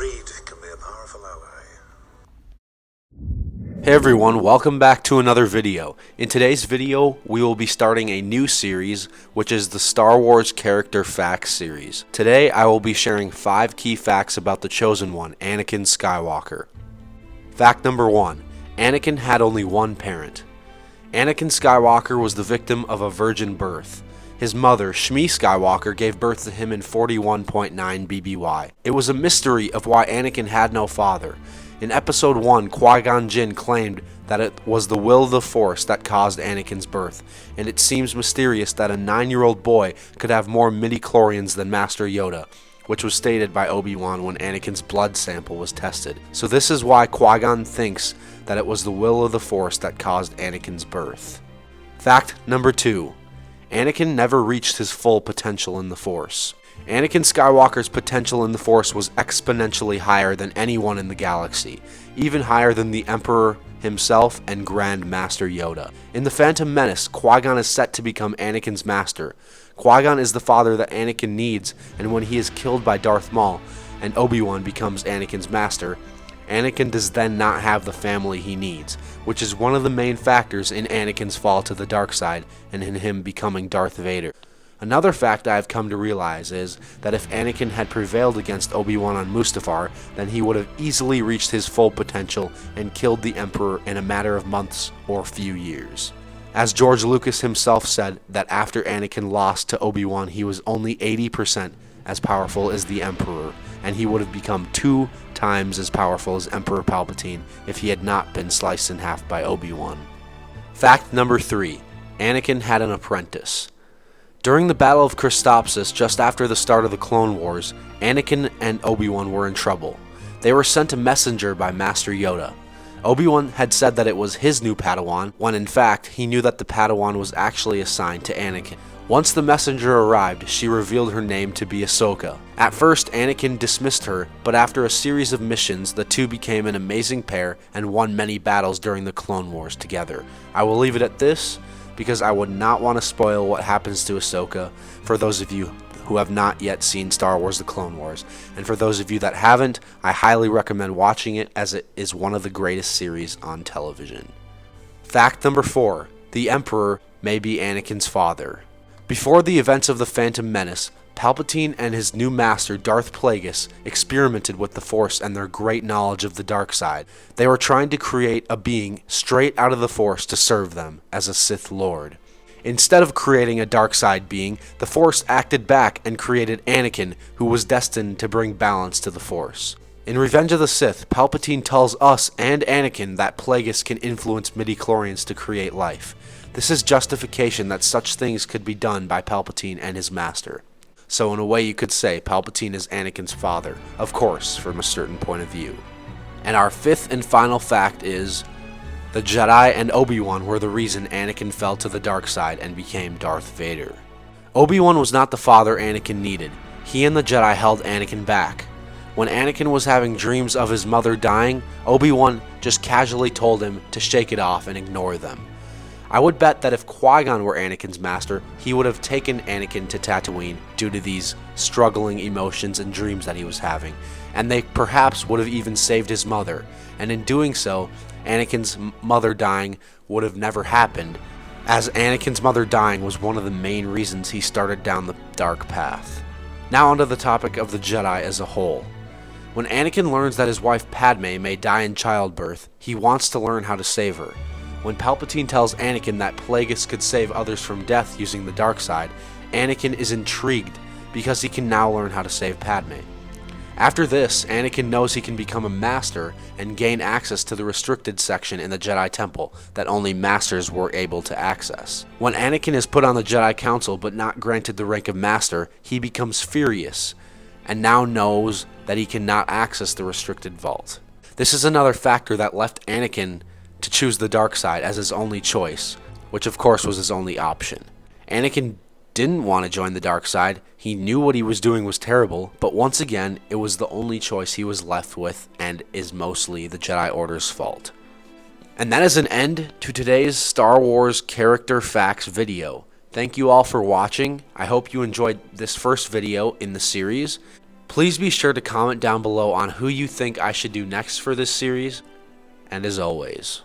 Greed can be a powerful ally. Hey everyone, welcome back to another video. In today's video, we will be starting a new series, which is the Star Wars Character Facts series. Today, I will be sharing 5 key facts about the Chosen One, Anakin Skywalker. Fact number 1. Anakin had only one parent. Anakin Skywalker was the victim of a virgin birth. His mother, Shmi Skywalker, gave birth to him in 41.9 BBY. It was a mystery of why Anakin had no father. In Episode 1, Qui-Gon Jinn claimed that it was the will of the Force that caused Anakin's birth, and it seems mysterious that a 9-year-old boy could have more midi-chlorians than Master Yoda, which was stated by ObiWan when Anakin's blood sample was tested. So this is why Qui-Gon thinks that it was the will of the Force that caused Anakin's birth. Fact number 2. Anakin never reached his full potential in the Force. Anakin Skywalker's potential in the Force was exponentially higher than anyone in the galaxy, even higher than the Emperor himself and Grand Master Yoda. In The Phantom Menace, Qui-Gon is set to become Anakin's master. Qui-Gon is the father that Anakin needs, and when he is killed by Darth Maul and Obi-Wan becomes Anakin's master, Anakin does then not have the family he needs, which is one of the main factors in Anakin's fall to the dark side and in him becoming Darth Vader. Another fact I have come to realize is that if Anakin had prevailed against Obi-Wan on Mustafar, then he would have easily reached his full potential and killed the Emperor in a matter of months or few years. As George Lucas himself said that after Anakin lost to Obi-Wan, he was only 80% as powerful as the Emperor, and he would have become 2 times as powerful as Emperor Palpatine if he had not been sliced in half by Obi-Wan. Fact number 3. Anakin had an apprentice. During the Battle of Christopsis, just after the start of the Clone Wars, Anakin and Obi-Wan were in trouble. They were sent a messenger by Master Yoda. Obi-Wan had said that it was his new Padawan, when in fact, he knew that the Padawan was actually assigned to Anakin. Once the messenger arrived, she revealed her name to be Ahsoka. At first, Anakin dismissed her, but after a series of missions, the two became an amazing pair and won many battles during the Clone Wars together. I will leave it at this, because I would not want to spoil what happens to Ahsoka for those of you who have not yet seen Star Wars The Clone Wars. And for those of you that haven't, I highly recommend watching it as it is one of the greatest series on television. Fact number 4. The Emperor may be Anakin's father. Before the events of The Phantom Menace, Palpatine and his new master, Darth Plagueis, experimented with the Force and their great knowledge of the dark side. They were trying to create a being straight out of the Force to serve them as a Sith Lord. Instead of creating a dark side being, the Force acted back and created Anakin, who was destined to bring balance to the Force. In Revenge of the Sith, Palpatine tells us and Anakin that Plagueis can influence midi-chlorians to create life. This is justification that such things could be done by Palpatine and his master. So in a way you could say Palpatine is Anakin's father, of course, from a certain point of view. And our 5th and final fact is, the Jedi and Obi-Wan were the reason Anakin fell to the dark side and became Darth Vader. Obi-Wan was not the father Anakin needed. He and the Jedi held Anakin back. When Anakin was having dreams of his mother dying, Obi-Wan just casually told him to shake it off and ignore them. I would bet that if Qui-Gon were Anakin's master, he would have taken Anakin to Tatooine due to these struggling emotions and dreams that he was having, and they perhaps would have even saved his mother, and in doing so, Anakin's mother dying would have never happened, as Anakin's mother dying was one of the main reasons he started down the dark path. Now onto the topic of the Jedi as a whole. When Anakin learns that his wife Padme may die in childbirth, he wants to learn how to save her. When Palpatine tells Anakin that Plagueis could save others from death using the dark side, Anakin is intrigued because he can now learn how to save Padme. After this, Anakin knows he can become a master and gain access to the restricted section in the Jedi Temple that only masters were able to access. When Anakin is put on the Jedi Council but not granted the rank of master, he becomes furious and now knows that he cannot access the restricted vault. This is another factor that left Anakin to choose the dark side as his only choice, which of course was his only option. Anakin didn't want to join the dark side. He knew what he was doing was terrible, but once again, it was the only choice he was left with and is mostly the Jedi Order's fault. And that is an end to today's Star Wars Character Facts video. Thank you all for watching. I hope you enjoyed this first video in the series. Please be sure to comment down below on who you think I should do next for this series, and as always,